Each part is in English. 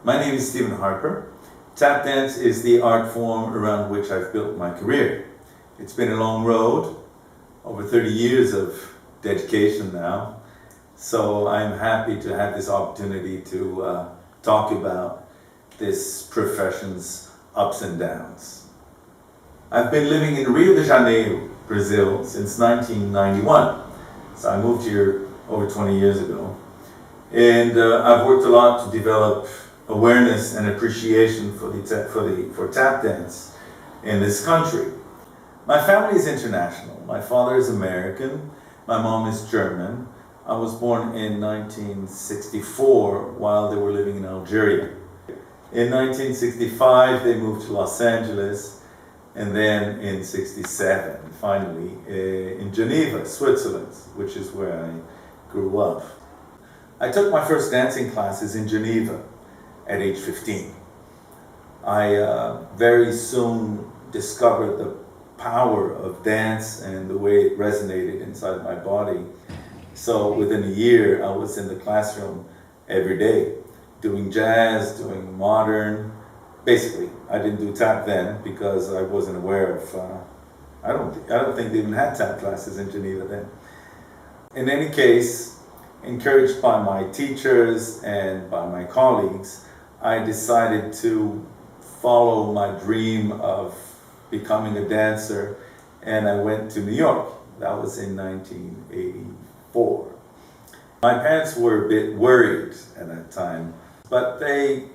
My name is Steven Harper. Tap dance is the art form around which I've built my career. It's been a long road, over 30 years of dedication now, so I'm happy to have this opportunity to talk about this profession's ups and downs. I've been living in Rio de Janeiro, Brazil, since 1991. So I moved here over 20 years ago. And I've worked a lot to develop awareness and appreciation for tap dance in this country. My family is international. My father is American, my mom is German. I was born in 1964 while they were living in Algeria. In 1965 they moved to Los Angeles, and then in 67 finally in Geneva, Switzerland, which is where I grew up. I took my first dancing classes in Geneva at age 15. I very soon discovered the power of dance and the way it resonated inside my body. So within a year, I was in the classroom every day, doing jazz, doing modern. Basically, I didn't do tap then because I wasn't aware of, I don't think they even had tap classes in Geneva then. In any case, encouraged by my teachers and by my colleagues, I decided to follow my dream of becoming a dancer, and I went to New York. That was in 1984. My parents were a bit worried at that time, but they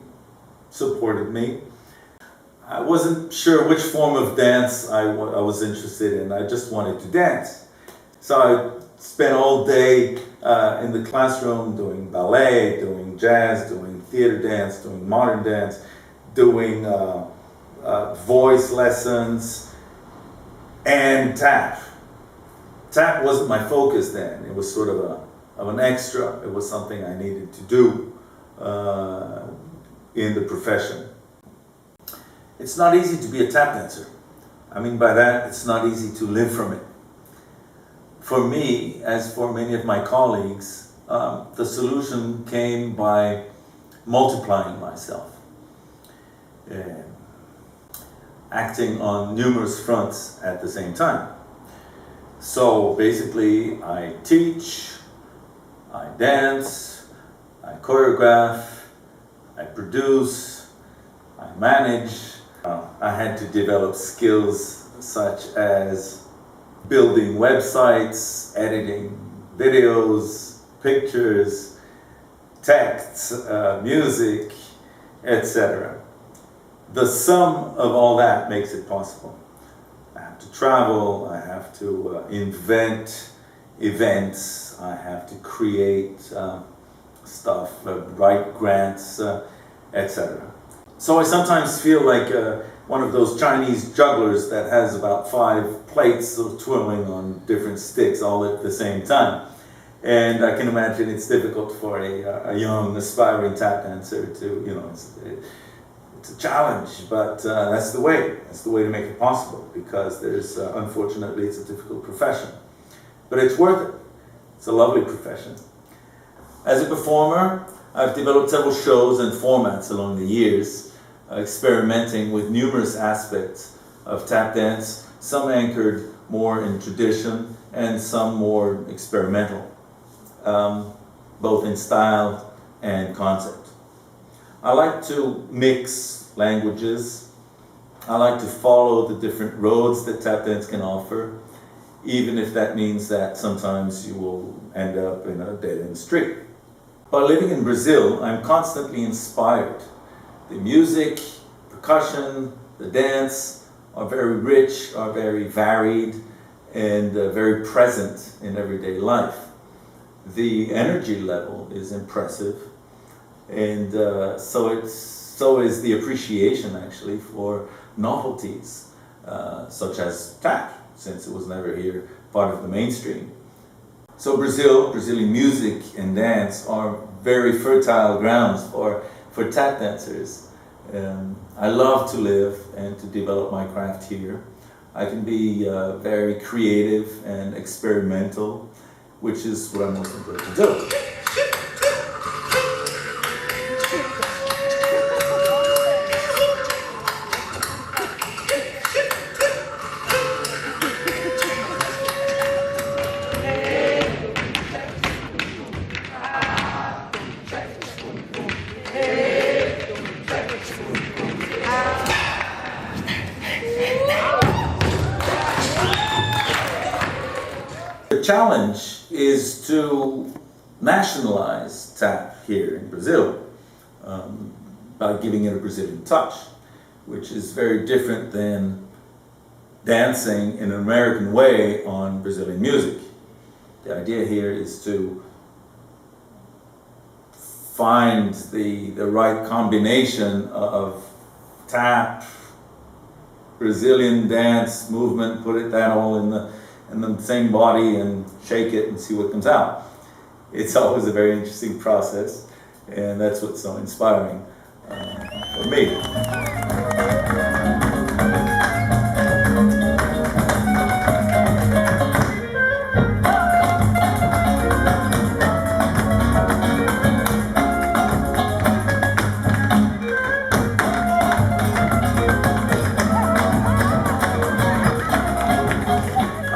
supported me. I wasn't sure which form of dance I was interested in. I just wanted to dance. So I spent all day in the classroom doing ballet, doing jazz, doing theater dance, doing modern dance, doing voice lessons, and tap. Tap wasn't my focus then. It was sort of an extra. It was something I needed to do in the profession. It's not easy to be a tap dancer. I mean by that, it's not easy to live from it. For me, as for many of my colleagues, the solution came by multiplying myself, acting on numerous fronts at the same time. So basically, I teach, I dance, I choreograph, I produce, I manage. I had to develop skills such as building websites, editing videos, pictures, texts, music, etc. The sum of all that makes it possible. I have to travel, I have to invent events, I have to create stuff, write grants, etc. So I sometimes feel like one of those Chinese jugglers that has about 5 plates of twirling on different sticks all at the same time. And I can imagine it's difficult for a young, aspiring tap dancer to, it's a challenge, but that's the way. That's the way to make it possible, because there's, unfortunately, it's a difficult profession. But it's worth it. It's a lovely profession. As a performer, I've developed several shows and formats along the years, experimenting with numerous aspects of tap dance, some anchored more in tradition and some more experimental, both in style and concept. I like to mix languages. I like to follow the different roads that tap dance can offer, even if that means that sometimes you will end up in a dead-end street. By living in Brazil, I'm constantly inspired. The music, percussion, the dance are very rich, are very varied, and very present in everyday life. The energy level is impressive, and so is the appreciation actually for novelties, such as tap, since it was never here part of the mainstream. So Brazilian music and dance are very fertile grounds for tap dancers. I love to live and to develop my craft here. I can be very creative and experimental, which is what I'm most enjoying to do. challenge is to nationalize tap here in Brazil by giving it a Brazilian touch, which is very different than dancing in an American way on Brazilian music. The idea here is to find the right combination of tap, Brazilian dance movement, put that all in the same body and shake it and see what comes out. It's always a very interesting process, and that's what's so inspiring for me.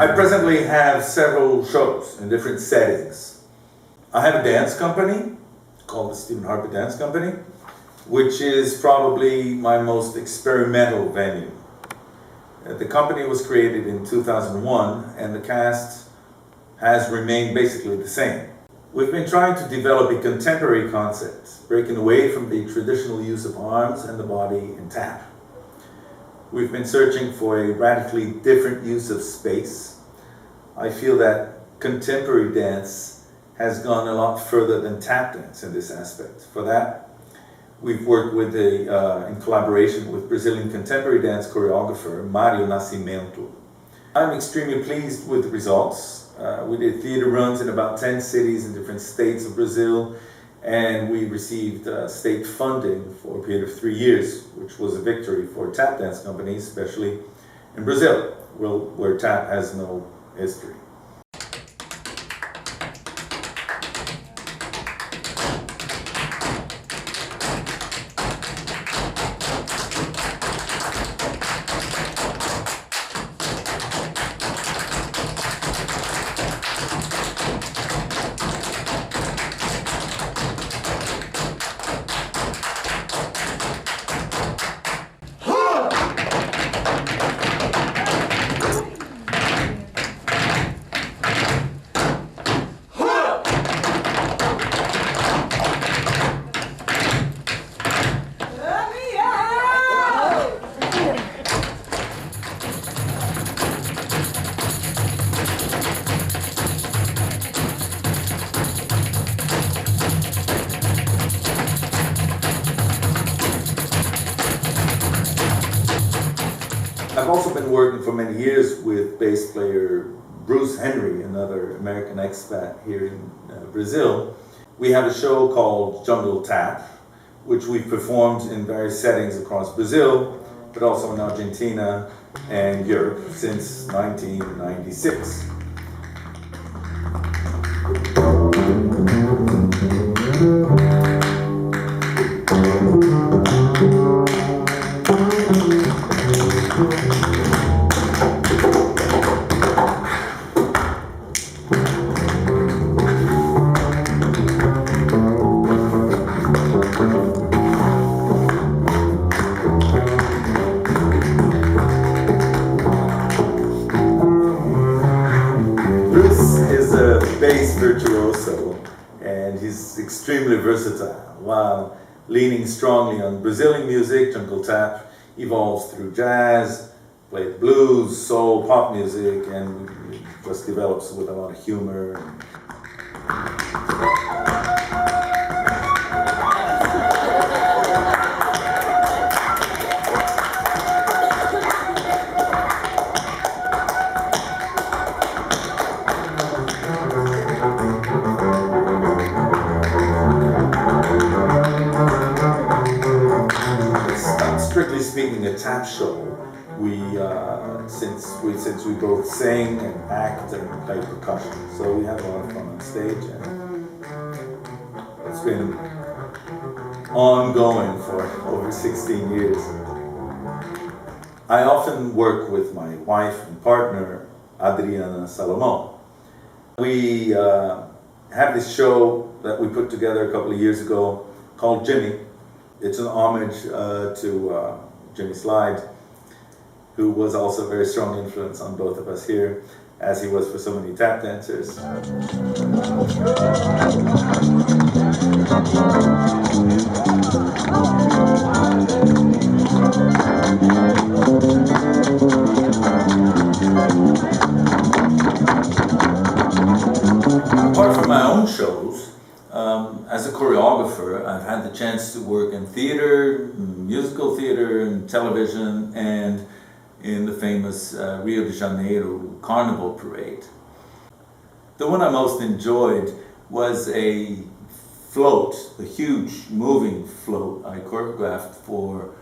I presently have several shows in different settings. I have a dance company called the Steven Harper Dance Company, which is probably my most experimental venue. The company was created in 2001 and the cast has remained basically the same. We've been trying to develop a contemporary concept, breaking away from the traditional use of arms and the body in tap. We've been searching for a radically different use of space. I feel that contemporary dance has gone a lot further than tap dance in this aspect. For that, we've worked with in collaboration with Brazilian contemporary dance choreographer Mario Nascimento. I'm extremely pleased with the results. We did theater runs in about 10 cities in different states of Brazil, and we received state funding for a period of 3 years, which was a victory for tap dance companies, especially in Brazil, where tap has no history. I've also been working for many years with bass player Bruce Henry, another American expat here in Brazil. We have a show called Jungle Tap, which we've performed in various settings across Brazil, but also in Argentina and Europe since 1996. Bass virtuoso, and he's extremely versatile. While leaning strongly on Brazilian music, Jungle Tap evolves through jazz, played blues, soul, pop music, and just develops with a lot of humor. Strictly speaking, a tap show. Since we both sing and act and play percussion, so we have a lot of fun on stage, and it's been ongoing for over 16 years. I often work with my wife and partner, Adriana Salomon. We have this show that we put together a couple of years ago called Jimmy. It's an homage to Jimmy Slide, who was also a very strong influence on both of us here. as he was for so many tap dancers. Apart from my own shows, as a choreographer, I've had the chance to work in theater, musical theater, and television, and in the famous Rio de Janeiro Carnival parade. The one I most enjoyed was a float, a huge moving float I choreographed for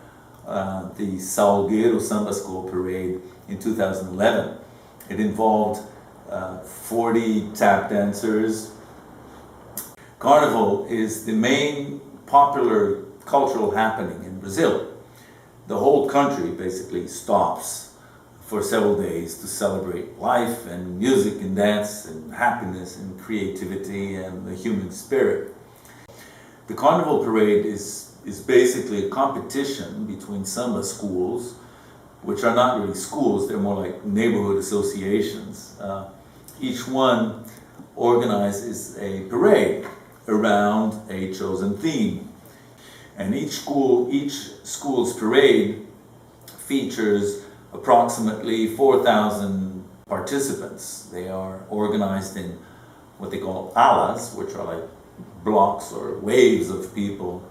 the Salgueiro Samba School parade in 2011. It involved 40 tap dancers. Carnival is the main popular cultural happening in Brazil. The whole country basically stops for several days to celebrate life and music and dance and happiness and creativity and the human spirit. The Carnival parade is basically a competition between samba schools, which are not really schools, they're more like neighborhood associations. Each one organizes a parade around a chosen theme. And each school's parade features approximately 4,000 participants. They are organized in what they call alas, which are like blocks or waves of people,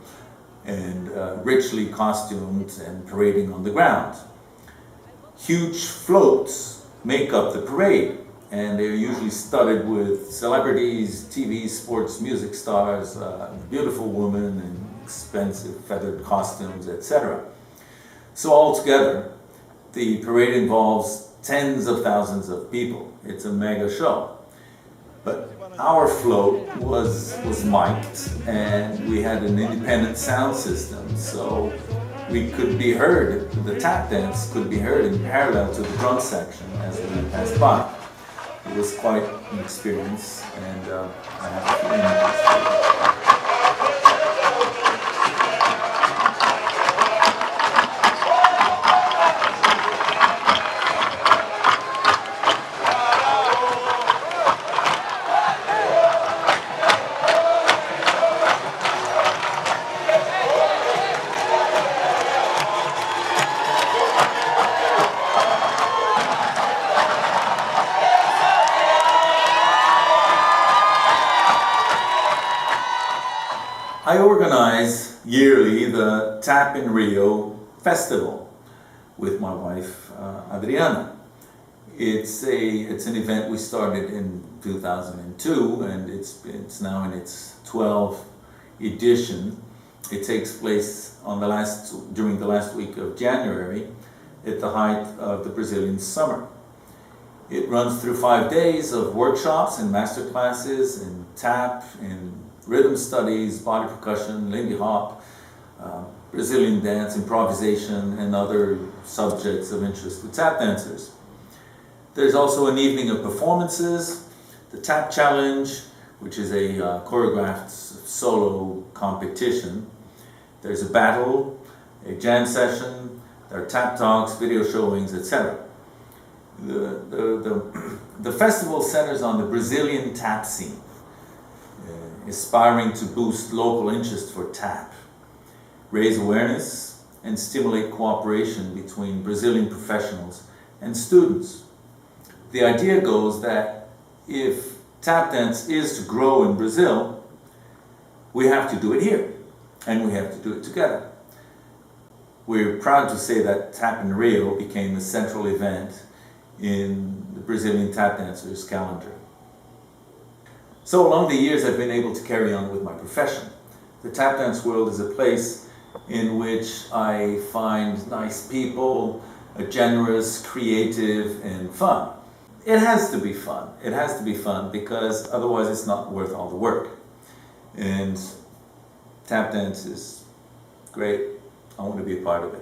and richly costumed and parading on the ground. Huge floats make up the parade, and they're usually studded with celebrities, TV, sports, music stars, beautiful women, and expensive feathered costumes, etc. So altogether, the parade involves tens of thousands of people. It's a mega show. But our float was mic'd, and we had an independent sound system, so we could be heard, the tap dance could be heard in parallel to the drum section as we passed by. It was quite an experience, and I have a few images. I organize yearly the Tap in Rio festival with my wife Adriana. It's an event we started in 2002, and it's now in its 12th edition. It takes place during the last week of January at the height of the Brazilian summer. It runs through 5 days of workshops and master classes in tap, in rhythm studies, body percussion, Lindy Hop, Brazilian dance, improvisation, and other subjects of interest to tap dancers. There's also an evening of performances, the Tap Challenge, which is a choreographed solo competition. There's a battle, a jam session, there are tap talks, video showings, etc. The festival centers on the Brazilian tap scene, aspiring to boost local interest for tap, raise awareness, and stimulate cooperation between Brazilian professionals and students. The idea goes that if tap dance is to grow in Brazil, we have to do it here, and we have to do it together. We're proud to say that Tap in Rio became a central event in the Brazilian tap dancers' calendar. So along the years, I've been able to carry on with my profession. The tap dance world is a place in which I find nice people, generous, creative, and fun. It has to be fun. It has to be fun because otherwise it's not worth all the work. And tap dance is great. I want to be a part of it.